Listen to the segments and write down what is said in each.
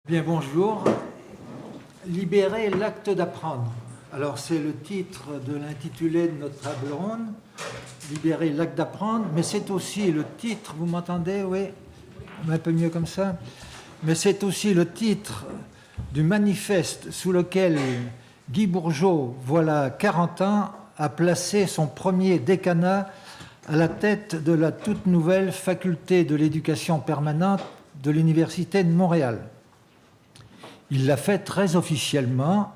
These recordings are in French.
Bien, bonjour. Libérer l'acte d'apprendre. Alors, c'est le titre de l'intitulé de notre table ronde. Libérer l'acte d'apprendre, mais c'est aussi le titre, vous m'entendez, oui, un peu mieux comme ça, mais c'est aussi le titre du manifeste sous lequel Guy Bourgeot, voilà 40 ans, a placé son premier décanat à la tête de la toute nouvelle faculté de l'éducation permanente de l'Université de Montréal. Il l'a fait très officiellement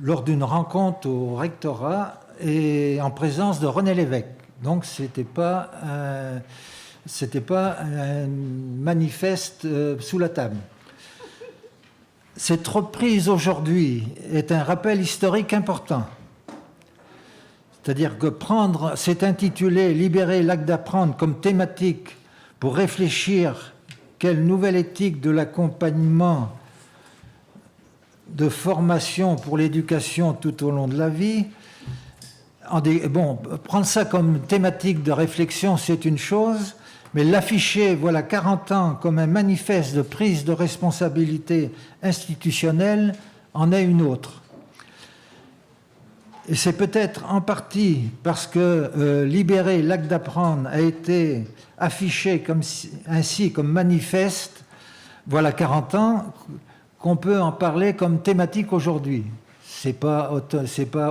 lors d'une rencontre au rectorat et en présence de René Lévesque. Donc ce n'était pas un manifeste sous la table. Cette reprise aujourd'hui est un rappel historique important. C'est-à-dire que c'est intitulé « Libérer l'acte d'apprendre » comme thématique pour réfléchir quelle nouvelle éthique de l'accompagnement de formation pour l'éducation tout au long de la vie. Bon, prendre ça comme thématique de réflexion, c'est une chose, mais l'afficher, voilà 40 ans, comme un manifeste de prise de responsabilité institutionnelle, en est une autre. Et c'est peut-être en partie parce que libérer l'acte d'apprendre a été affiché ainsi comme manifeste, voilà 40 ans, qu'on peut en parler comme thématique aujourd'hui. Ce n'est pas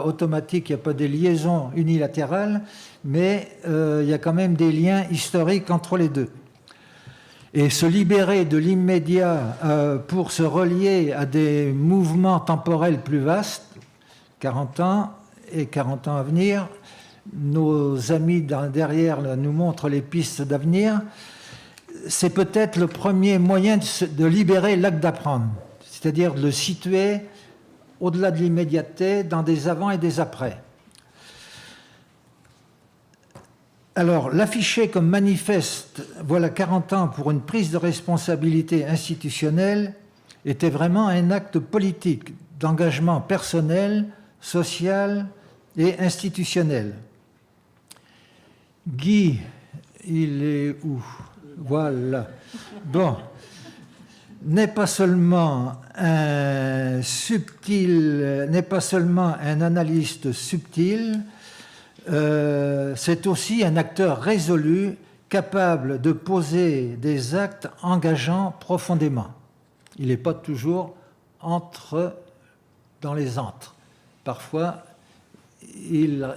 automatique, il n'y a pas de liaison unilatérale, mais il y a quand même des liens historiques entre les deux. Et se libérer de l'immédiat pour se relier à des mouvements temporels plus vastes, 40 ans et 40 ans à venir, nos amis derrière nous montrent les pistes d'avenir, c'est peut-être le premier moyen de libérer l'acte d'apprendre. C'est-à-dire de le situer au-delà de l'immédiateté, dans des avant et des après. Alors, l'afficher comme manifeste, voilà 40 ans pour une prise de responsabilité institutionnelle, était vraiment un acte politique, d'engagement personnel, social et institutionnel. Guy, il est où? Voilà. Bon. N'est pas seulement un analyste subtil, c'est aussi un acteur résolu, capable de poser des actes engageants profondément. Il n'est pas toujours dans les antres. Parfois, il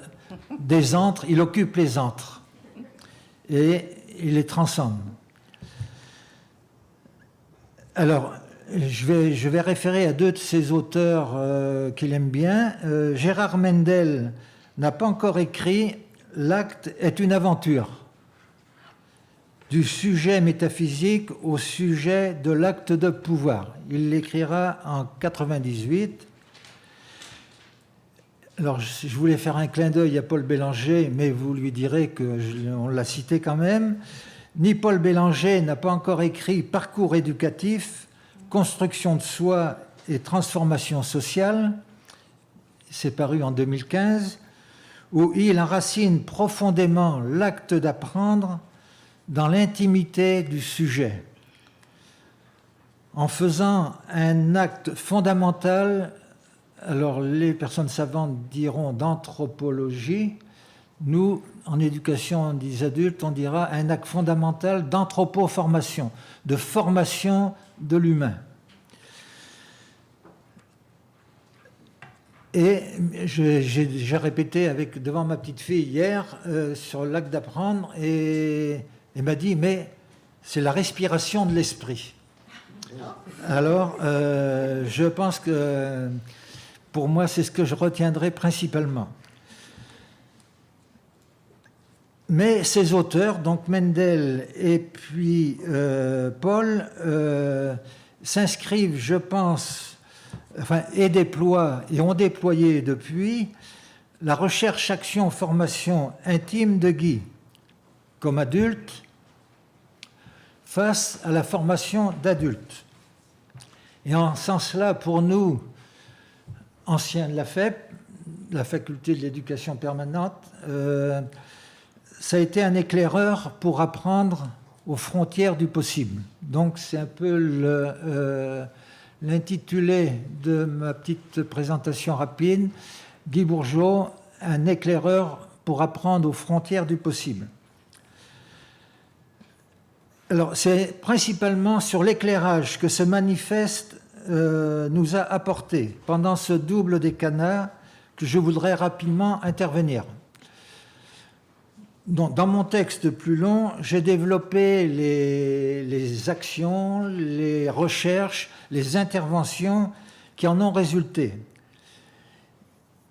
occupe les antres et il les transcende. Alors, je vais référer à deux de ces auteurs qu'il aime bien. Gérard Mendel n'a pas encore écrit « L'acte est une aventure », du sujet métaphysique au sujet de l'acte de pouvoir. Il l'écrira en 1998. Alors, je voulais faire un clin d'œil à Paul Bélanger, mais vous lui direz qu'on l'a cité quand même. Ni Paul Bélanger n'a pas encore écrit « Parcours éducatif, construction de soi et transformation sociale », c'est paru en 2015, où il enracine profondément l'acte d'apprendre dans l'intimité du sujet, en faisant un acte fondamental, alors les personnes savantes diront d'anthropologie, nous, en éducation des adultes, on dira un acte fondamental d'anthropoformation, de formation de l'humain. Et j'ai déjà répété devant ma petite fille hier sur l'acte d'apprendre et elle m'a dit « mais c'est la respiration de l'esprit ». Alors, je pense que pour moi, c'est ce que je retiendrai principalement. Mais ces auteurs, donc Mendel et puis Paul, s'inscrivent, je pense, et ont déployé depuis la recherche, action, formation intime de Guy, comme adulte, face à la formation d'adultes. Et en ce sens-là, pour nous, anciens de la FEP, la Faculté de l'éducation permanente, ça a été un éclaireur pour apprendre aux frontières du possible. Donc c'est un peu l'intitulé de ma petite présentation rapide, Guy Bourgeot, un éclaireur pour apprendre aux frontières du possible. Alors, c'est principalement sur l'éclairage que ce manifeste nous a apporté pendant ce double décanat que je voudrais rapidement intervenir. Donc, dans mon texte plus long, j'ai développé les actions, les recherches, les interventions qui en ont résulté,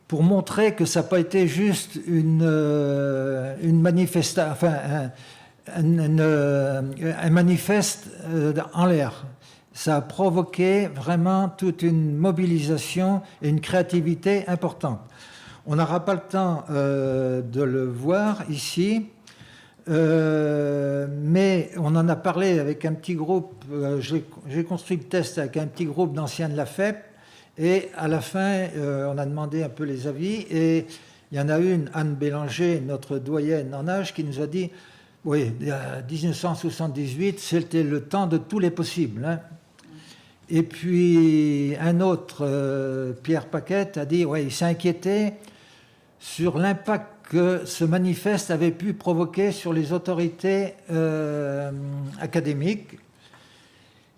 pour montrer que ça n'a pas été juste une manifestation, enfin, un manifeste en l'air. Ça a provoqué vraiment toute une mobilisation et une créativité importante. On n'aura pas le temps de le voir ici, mais on en a parlé avec un petit groupe. J'ai construit le test avec un petit groupe d'anciens de la FEP, et à la fin, on a demandé un peu les avis, et il y en a une, Anne Bélanger, notre doyenne en âge, qui nous a dit « Oui, 1978, c'était le temps de tous les possibles. Hein. » Et puis un autre, Pierre Paquette, a dit « Oui, il s'est inquiété sur l'impact que ce manifeste avait pu provoquer sur les autorités académiques. »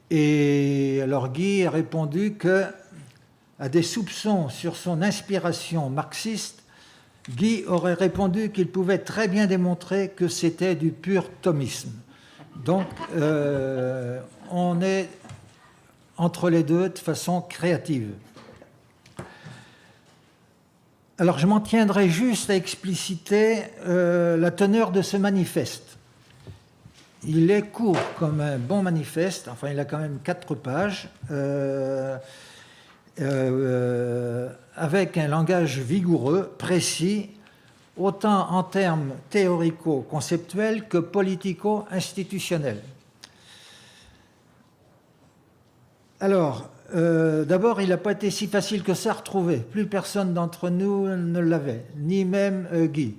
Et alors Guy a répondu que, à des soupçons sur son inspiration marxiste, Guy aurait répondu qu'il pouvait très bien démontrer que c'était du pur thomisme. Donc, on est entre les deux de façon créative. Alors, je m'en tiendrai juste à expliciter la teneur de ce manifeste. Il est court comme un bon manifeste, enfin, il a quand même 4 pages, avec un langage vigoureux, précis, autant en termes théorico-conceptuels que politico-institutionnels. Alors, d'abord, il n'a pas été si facile que ça à retrouver. Plus personne d'entre nous ne l'avait, ni même Guy.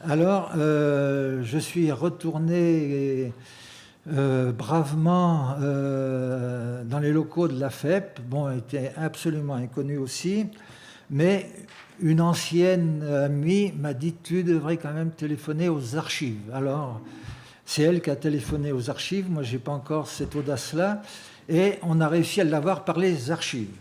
Alors, je suis retourné bravement dans les locaux de la FEP. Bon, il était absolument inconnu aussi, mais une ancienne amie m'a dit « Tu devrais quand même téléphoner aux archives ». Alors, c'est elle qui a téléphoné aux archives. Moi, je n'ai pas encore cette audace-là. Et on a réussi à l'avoir par les archives.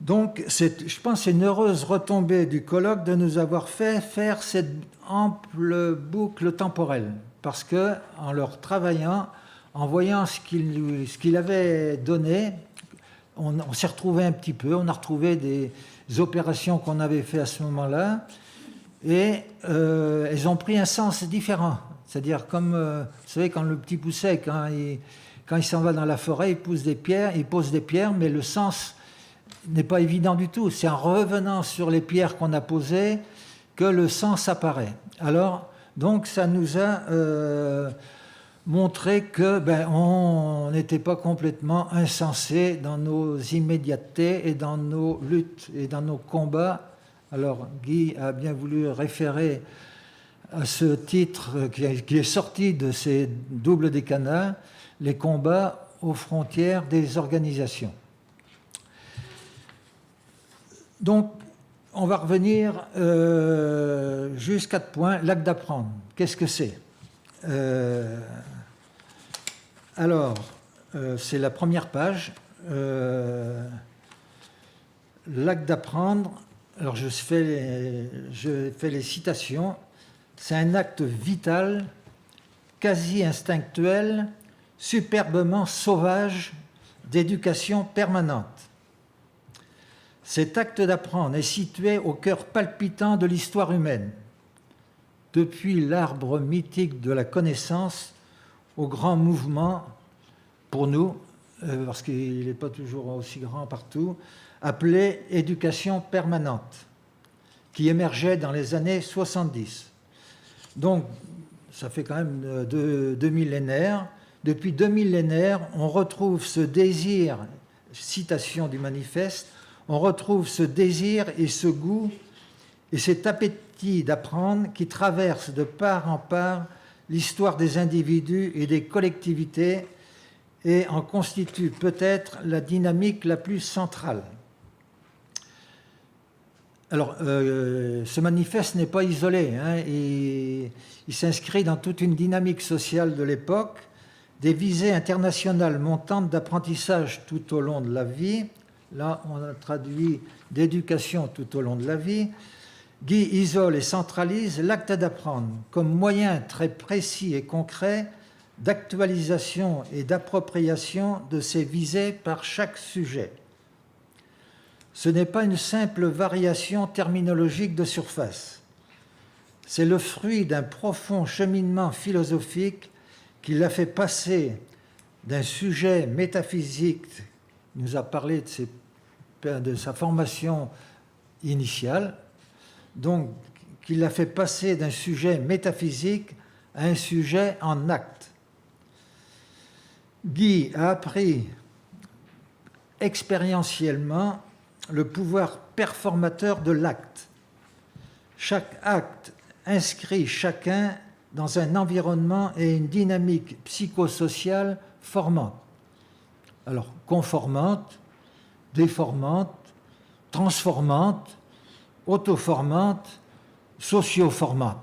Donc, je pense que c'est une heureuse retombée du colloque de nous avoir fait faire cette ample boucle temporelle. Parce qu'en leur travaillant, en voyant ce qu'il avait donné, on s'est retrouvé un petit peu, on a retrouvé des opérations qu'on avait faites à ce moment-là, et elles ont pris un sens différent. C'est-à-dire comme, vous savez, quand le petit pousset, quand il s'en va dans la forêt, il pose des pierres, mais le sens n'est pas évident du tout. C'est en revenant sur les pierres qu'on a posées que le sens apparaît. Alors, donc, ça nous a montré que on n'était pas complètement insensé dans nos immédiatetés et dans nos luttes et dans nos combats. Alors, Guy a bien voulu référer à ce titre qui est sorti de ces doubles décanats, les combats aux frontières des organisations. Donc, on va revenir juste 4 points. L'acte d'apprendre, qu'est-ce que c'est? Alors, c'est la première page. L'acte d'apprendre, alors je fais les citations. C'est un acte vital, quasi instinctuel, superbement sauvage, d'éducation permanente. Cet acte d'apprendre est situé au cœur palpitant de l'histoire humaine, depuis l'arbre mythique de la connaissance au grand mouvement, pour nous, parce qu'il n'est pas toujours aussi grand partout, appelé éducation permanente, qui émergeait dans les années 70. Donc, ça fait quand même 2 millénaires. Depuis 2 millénaires, on retrouve ce désir, citation du manifeste, on retrouve ce désir et ce goût et cet appétit d'apprendre qui traverse de part en part l'histoire des individus et des collectivités et en constitue peut-être la dynamique la plus centrale. Alors, ce manifeste n'est pas isolé, hein, il s'inscrit dans toute une dynamique sociale de l'époque, des visées internationales montantes d'apprentissage tout au long de la vie. Là, on a traduit d'éducation tout au long de la vie. Guy isole et centralise l'acte d'apprendre comme moyen très précis et concret d'actualisation et d'appropriation de ces visées par chaque sujet. Ce n'est pas une simple variation terminologique de surface. C'est le fruit d'un profond cheminement philosophique qui l'a fait passer d'un sujet métaphysique, il nous a parlé de sa formation initiale, donc qui l'a fait passer d'un sujet métaphysique à un sujet en acte. Guy a appris expérientiellement le pouvoir performateur de l'acte. Chaque acte inscrit chacun dans un environnement et une dynamique psychosociale formante. Alors, conformante, déformante, transformante, autoformante, socioformante.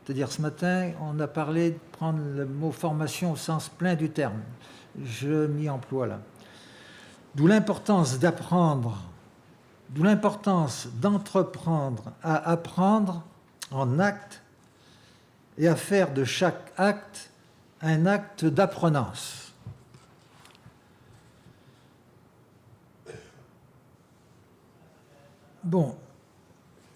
C'est-à-dire, ce matin, on a parlé de prendre le mot formation au sens plein du terme. Je m'y emploie là. D'où l'importance d'apprendre, d'où l'importance d'entreprendre à apprendre en acte et à faire de chaque acte un acte d'apprenance. Bon,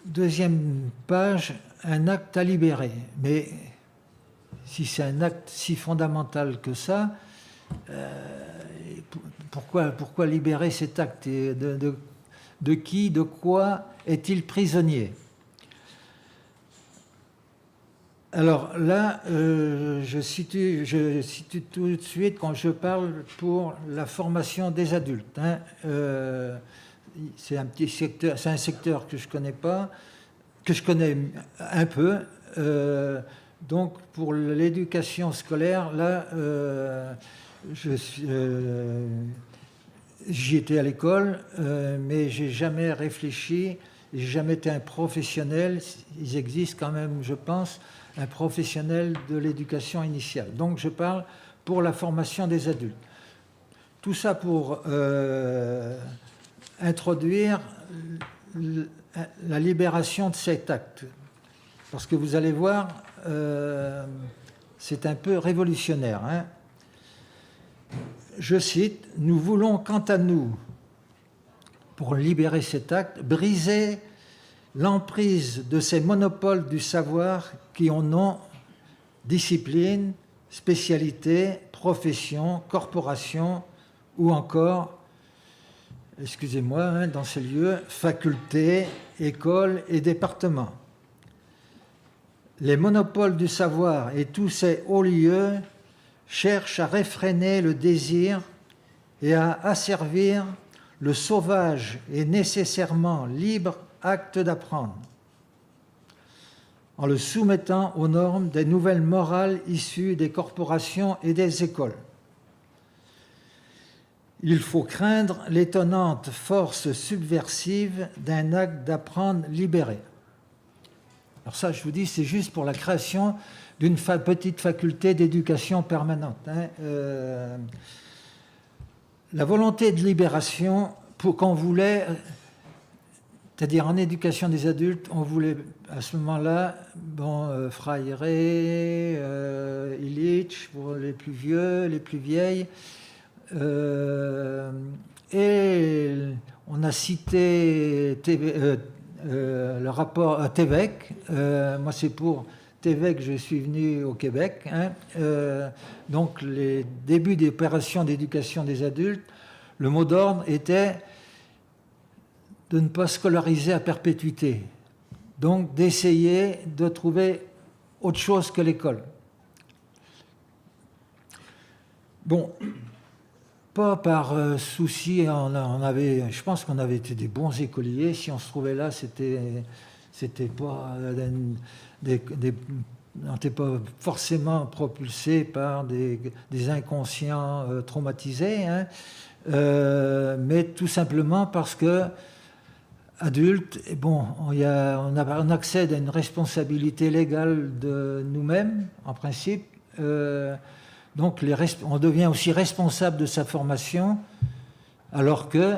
deuxième page, un acte à libérer. Mais si c'est un acte si fondamental que ça, pourquoi libérer cet acte? Et de qui, de quoi est-il prisonnier? Alors là, je situe tout de suite quand je parle pour la formation des adultes. Hein. C'est un petit secteur, c'est un secteur que je connais pas, que je connais un peu. Donc pour l'éducation scolaire, là, j'y étais à l'école, mais j'ai jamais réfléchi, j'ai jamais été un professionnel. Il existe quand même, je pense, un professionnel de l'éducation initiale. Donc je parle pour la formation des adultes. Tout ça pour introduire la libération de cet acte. Parce que vous allez voir, c'est un peu révolutionnaire. Hein. Je cite, « Nous voulons quant à nous, pour libérer cet acte, briser l'emprise de ces monopoles du savoir qui en ont discipline, spécialité, profession, corporation ou encore, excusez-moi, hein, dans ces lieux, facultés, écoles et départements. Les monopoles du savoir et tous ces hauts lieux cherchent à réfréner le désir et à asservir le sauvage et nécessairement libre acte d'apprendre, en le soumettant aux normes des nouvelles morales issues des corporations et des écoles. Il faut craindre l'étonnante force subversive d'un acte d'apprendre libéré. » Alors ça, je vous dis, c'est juste pour la création d'une petite faculté d'éducation permanente. Hein. La volonté de libération, pour qu'on voulait, c'est-à-dire en éducation des adultes, on voulait à ce moment-là, bon, Freire, Illich, pour les plus vieux, les plus vieilles, et on a cité le rapport à Tévêque. Moi, c'est pour Tévêque que je suis venu au Québec. Hein. Donc, les débuts des opérations d'éducation des adultes, le mot d'ordre était de ne pas scolariser à perpétuité. Donc, d'essayer de trouver autre chose que l'école. Bon, pas par souci, je pense qu'on avait été des bons écoliers. Si on se trouvait là, c'était pas n'était pas forcément propulsé par des inconscients traumatisés, hein, mais tout simplement parce que adultes, bon, on accède à une responsabilité légale de nous-mêmes, en principe. Donc on devient aussi responsable de sa formation, alors que,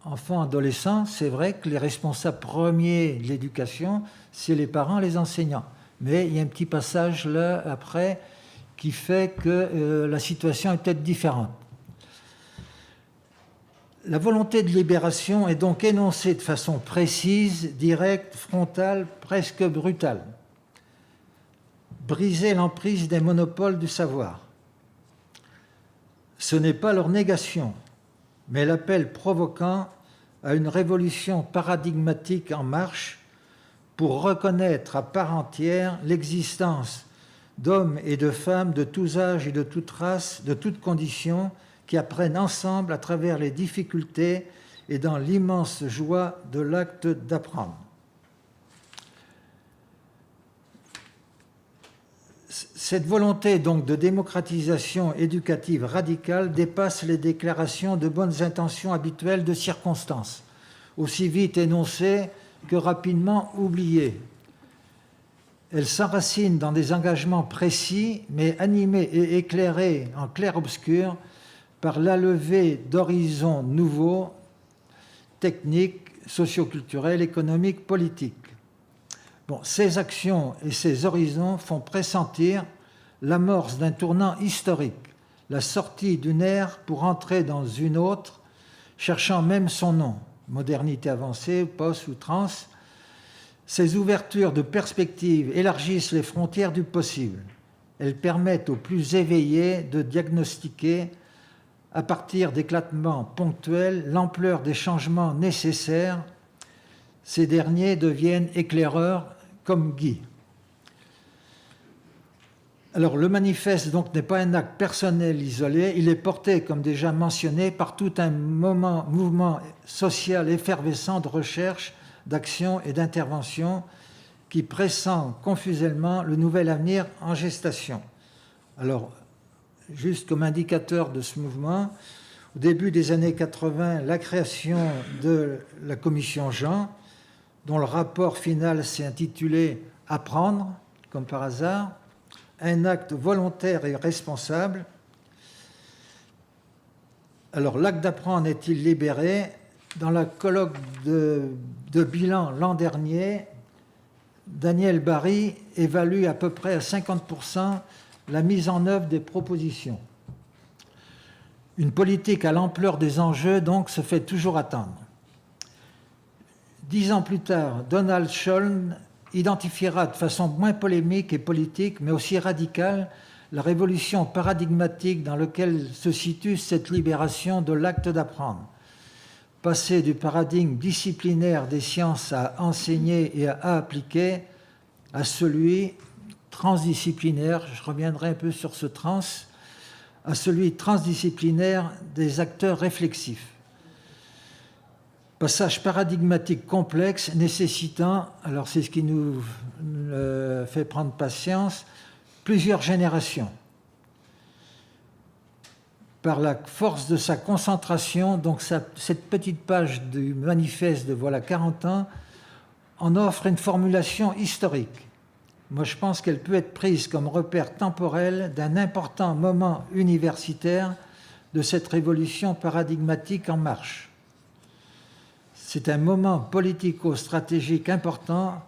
enfant, adolescent, c'est vrai que les responsables premiers de l'éducation, c'est les parents, les enseignants. Mais il y a un petit passage là, après, qui fait que la situation est peut-être différente. La volonté de libération est donc énoncée de façon précise, directe, frontale, presque brutale. Briser l'emprise des monopoles du savoir. Ce n'est pas leur négation, mais l'appel provoquant à une révolution paradigmatique en marche pour reconnaître à part entière l'existence d'hommes et de femmes de tous âges et de toutes races, de toutes conditions, qui apprennent ensemble à travers les difficultés et dans l'immense joie de l'acte d'apprendre. Cette volonté donc de démocratisation éducative radicale dépasse les déclarations de bonnes intentions habituelles de circonstances, aussi vite énoncées que rapidement oubliées. Elle s'enracine dans des engagements précis, mais animés et éclairés en clair-obscur par la levée d'horizons nouveaux, techniques, socioculturels, économiques, politiques. Bon, ces actions et ces horizons font pressentir l'amorce d'un tournant historique, la sortie d'une ère pour entrer dans une autre, cherchant même son nom, modernité avancée, post ou trans. Ces ouvertures de perspectives élargissent les frontières du possible. Elles permettent aux plus éveillés de diagnostiquer, à partir d'éclatements ponctuels, l'ampleur des changements nécessaires. Ces derniers deviennent éclaireurs comme Guy. Alors, le manifeste donc n'est pas un acte personnel isolé, il est porté, comme déjà mentionné, par tout un mouvement social effervescent de recherche, d'action et d'intervention qui pressent confusément le nouvel avenir en gestation. Alors, juste comme indicateur de ce mouvement, au début des années 80, la création de la commission Jean, dont le rapport final s'est intitulé « Apprendre », comme par hasard, un acte volontaire et responsable. Alors, l'acte d'apprendre est-il libéré? Dans la colloque de bilan l'an dernier, Daniel Barry évalue à peu près à 50% la mise en œuvre des propositions. Une politique à l'ampleur des enjeux, donc, se fait toujours attendre. 10 ans plus tard, Donald Scholl identifiera de façon moins polémique et politique, mais aussi radicale, la révolution paradigmatique dans laquelle se situe cette libération de l'acte d'apprendre. Passer du paradigme disciplinaire des sciences à enseigner et à appliquer à celui transdisciplinaire, je reviendrai un peu sur ce trans, à celui transdisciplinaire des acteurs réflexifs. Passage paradigmatique complexe nécessitant, alors c'est ce qui nous fait prendre patience, plusieurs générations. Par la force de sa concentration, donc cette petite page du manifeste de voilà 40 ans en offre une formulation historique. Moi, je pense qu'elle peut être prise comme repère temporel d'un important moment universitaire de cette révolution paradigmatique en marche. C'est un moment politico-stratégique important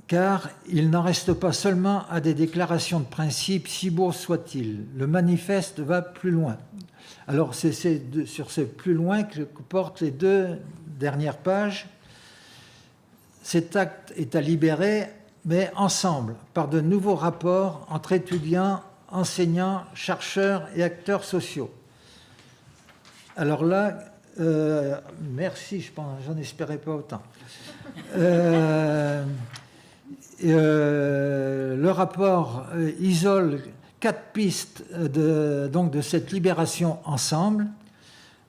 car il n'en reste pas seulement à des déclarations de principe, si beau soit-il. Le manifeste va plus loin. Alors, c'est sur ce plus loin que portent les 2 dernières pages. Cet acte est à libérer, mais ensemble, par de nouveaux rapports entre étudiants, enseignants, chercheurs et acteurs sociaux. Alors là, merci, je pense, j'en espérais pas autant. Le rapport isole 4 pistes donc de cette libération ensemble.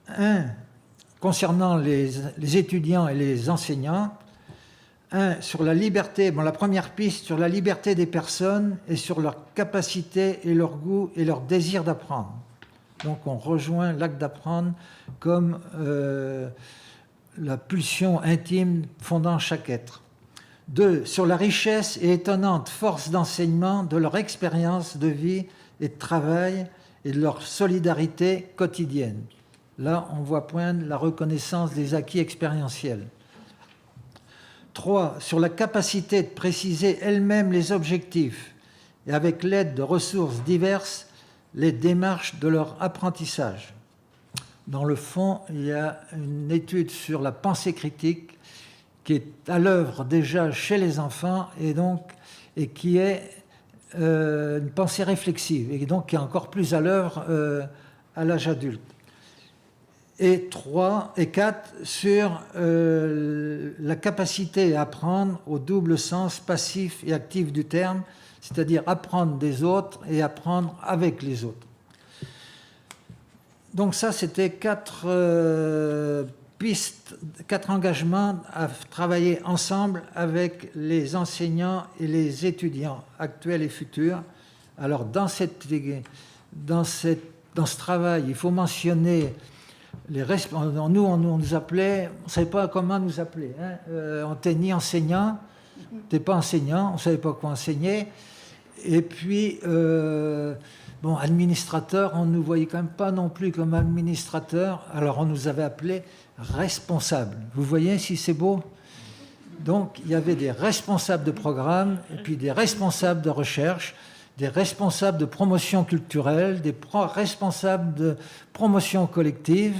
1, concernant les étudiants et les enseignants. sur la liberté, la première piste sur la liberté des personnes et sur leur capacité et leur goût et leur désir d'apprendre. Donc on rejoint l'acte d'apprendre comme la pulsion intime fondant chaque être. 2. Sur la richesse et étonnante force d'enseignement de leur expérience de vie et de travail et de leur solidarité quotidienne. Là, on voit poindre la reconnaissance des acquis expérientiels. 3. Sur la capacité de préciser elle-même les objectifs et avec l'aide de ressources diverses, les démarches de leur apprentissage. Dans le fond, il y a une étude sur la pensée critique qui est à l'œuvre déjà chez les enfants et qui est une pensée réflexive et donc qui est encore plus à l'œuvre à l'âge adulte. Et 4 sur la capacité à apprendre au double sens passif et actif du terme, c'est-à-dire apprendre des autres et apprendre avec les autres. Donc ça, c'était 4 pistes, 4 engagements à travailler ensemble avec les enseignants et les étudiants actuels et futurs. Alors dans ce travail, il faut mentionner nous, on nous appelait, on ne savait pas comment nous appeler. On n'était ni enseignant, on n'était pas enseignant, on ne savait pas quoi enseigner. Et puis, administrateur, on ne nous voyait quand même pas non plus comme administrateur. Alors on nous avait appelés responsables. Vous voyez si c'est beau? Donc il y avait des responsables de programme, et puis des responsables de recherche, des responsables de promotion culturelle, des responsables de promotion collective.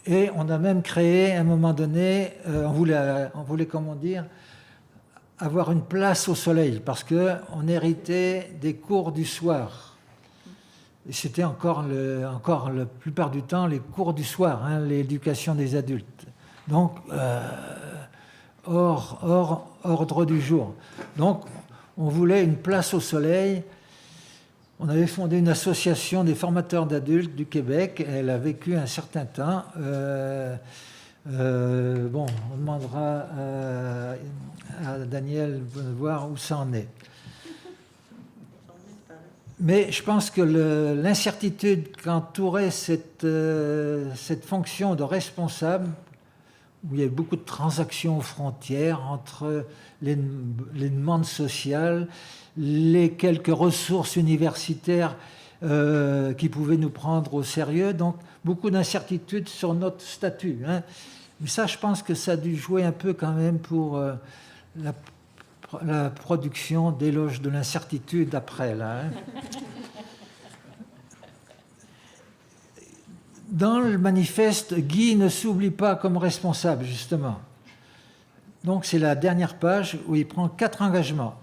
Et on a même créé, à un moment donné, on voulait comment dire, avoir une place au soleil, parce qu'on héritait des cours du soir. Et c'était encore la plupart du temps les cours du soir, l'éducation des adultes. Donc, hors ordre du jour. Donc, on voulait une place au soleil. On avait fondé une association des formateurs d'adultes du Québec. Elle a vécu un certain temps. On demandera à Daniel de voir où ça en est. Mais je pense que l'incertitude qu'entourait cette fonction de responsable, où il y a beaucoup de transactions aux frontières entre les demandes sociales, les quelques ressources universitaires qui pouvaient nous prendre au sérieux, donc beaucoup d'incertitudes sur notre statut. Mais ça, je pense que ça a dû jouer un peu quand même pour la production d'éloges de l'incertitude après. Dans le manifeste, Guy ne s'oublie pas comme responsable, justement. Donc c'est la dernière page où il prend 4 engagements.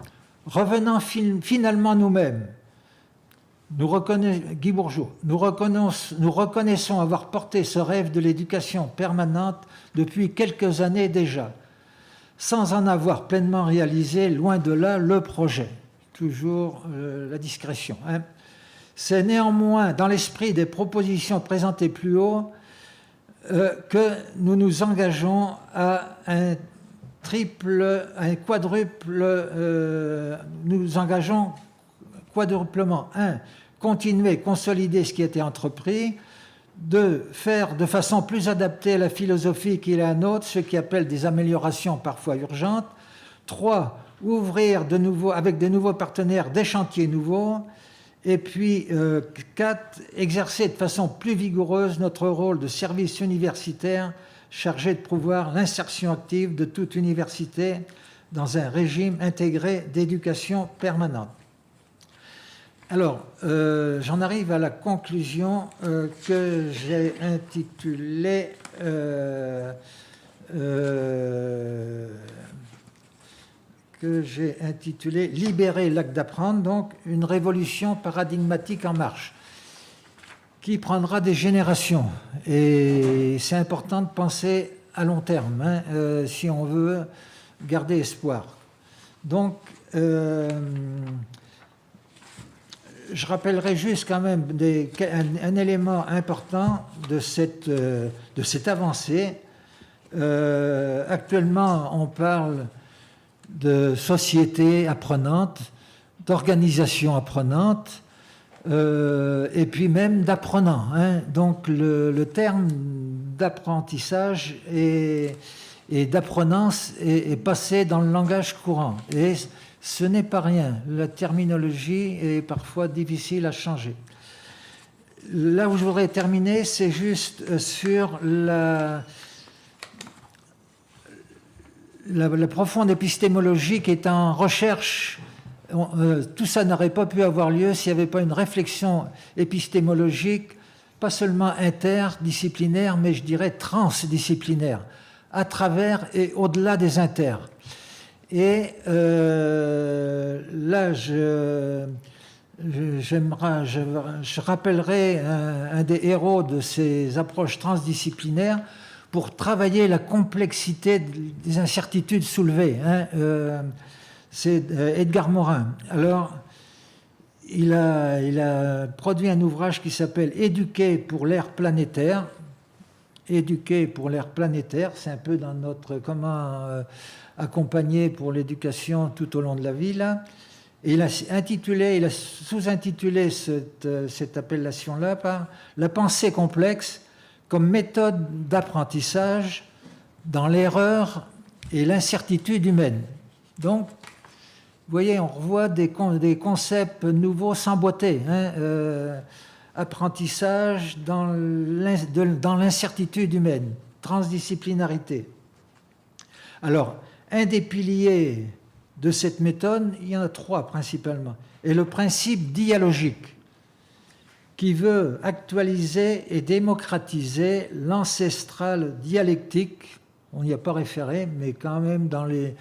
Revenant finalement nous-mêmes, Guy Bourgeot, nous reconnaissons avoir porté ce rêve de l'éducation permanente depuis quelques années déjà, sans en avoir pleinement réalisé, loin de là, le projet. Toujours la discrétion. C'est néanmoins dans l'esprit des propositions présentées plus haut que nous nous engageons à nous engageons quadruplement. 1. Continuer, consolider ce qui a été entrepris. 2. Faire de façon plus adaptée à la philosophie qui est la nôtre, ce qui appelle des améliorations parfois urgentes. 3. Ouvrir de nouveau, avec de nouveaux partenaires des chantiers nouveaux. Et puis 4. Exercer de façon plus vigoureuse notre rôle de service universitaire chargé de promouvoir l'insertion active de toute université dans un régime intégré d'éducation permanente. Alors, j'en arrive à la conclusion que j'ai intitulée « Libérer l'acte d'apprendre », donc une révolution paradigmatique en marche, qui prendra des générations. Et c'est important de penser à long terme, si on veut garder espoir. Donc, je rappellerai juste quand même un élément important de cette avancée. Actuellement, on parle de société apprenante, d'organisation apprenante, et puis même d'apprenant. Hein. Donc le terme d'apprentissage et d'apprenance est passé dans le langage courant. Et ce n'est pas rien. La terminologie est parfois difficile à changer. Là où je voudrais terminer, c'est juste sur la profonde épistémologie qui est en recherche. Tout ça n'aurait pas pu avoir lieu s'il n'y avait pas une réflexion épistémologique, pas seulement interdisciplinaire, mais je dirais transdisciplinaire, à travers et au-delà des inters. Et là, je rappellerai un des héros de ces approches transdisciplinaires pour travailler la complexité des incertitudes soulevées. Hein. C'est Edgar Morin. Alors, il a produit un ouvrage qui s'appelle « Éduquer pour l'ère planétaire ». Éduquer pour l'ère planétaire, c'est un peu dans notre comment accompagner pour l'éducation tout au long de la vie. Là. Et il a sous-intitulé cette appellation-là par « La pensée complexe comme méthode d'apprentissage dans l'erreur et l'incertitude humaine ». Donc, vous voyez, on revoit des concepts nouveaux s'emboîter. Hein, apprentissage dans l'incertitude humaine, transdisciplinarité. Alors, un des piliers de cette méthode, il y en a trois principalement, est le principe dialogique, qui veut actualiser et démocratiser l'ancestrale dialectique. On n'y a pas référé, mais quand même dans les...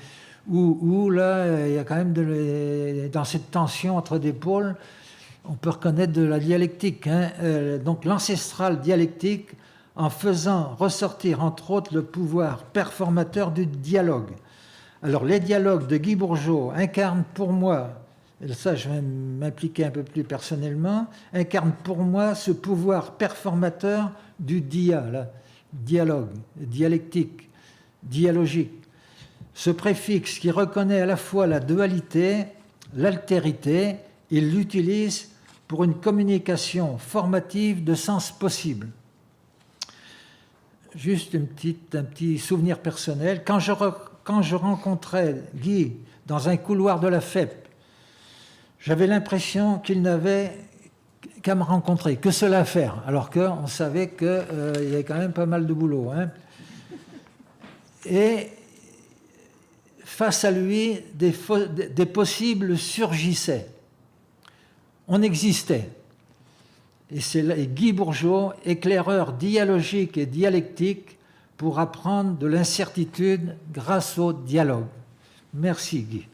Où là, il y a quand même dans cette tension entre des pôles, on peut reconnaître de la dialectique. Hein. Donc l'ancestrale dialectique, en faisant ressortir entre autres le pouvoir performateur du dialogue. Alors les dialogues de Guy Bourgeot incarnent pour moi, et ça je vais m'impliquer un peu plus personnellement, incarnent pour moi ce pouvoir performateur du dialogue, dialectique, dialogique. Ce préfixe qui reconnaît à la fois la dualité, l'altérité, il l'utilise pour une communication formative de sens possible. Juste un petit souvenir personnel. Quand je rencontrais Guy dans un couloir de la FEP, j'avais l'impression qu'il n'avait qu'à me rencontrer, que cela à faire, alors qu'on savait qu'il y avait quand même pas mal de boulot. Hein. Et face à lui, des possibles surgissaient. On existait. Et c'est là, Guy Bourgeot, éclaireur dialogique et dialectique, pour apprendre de l'incertitude grâce au dialogue. Merci Guy.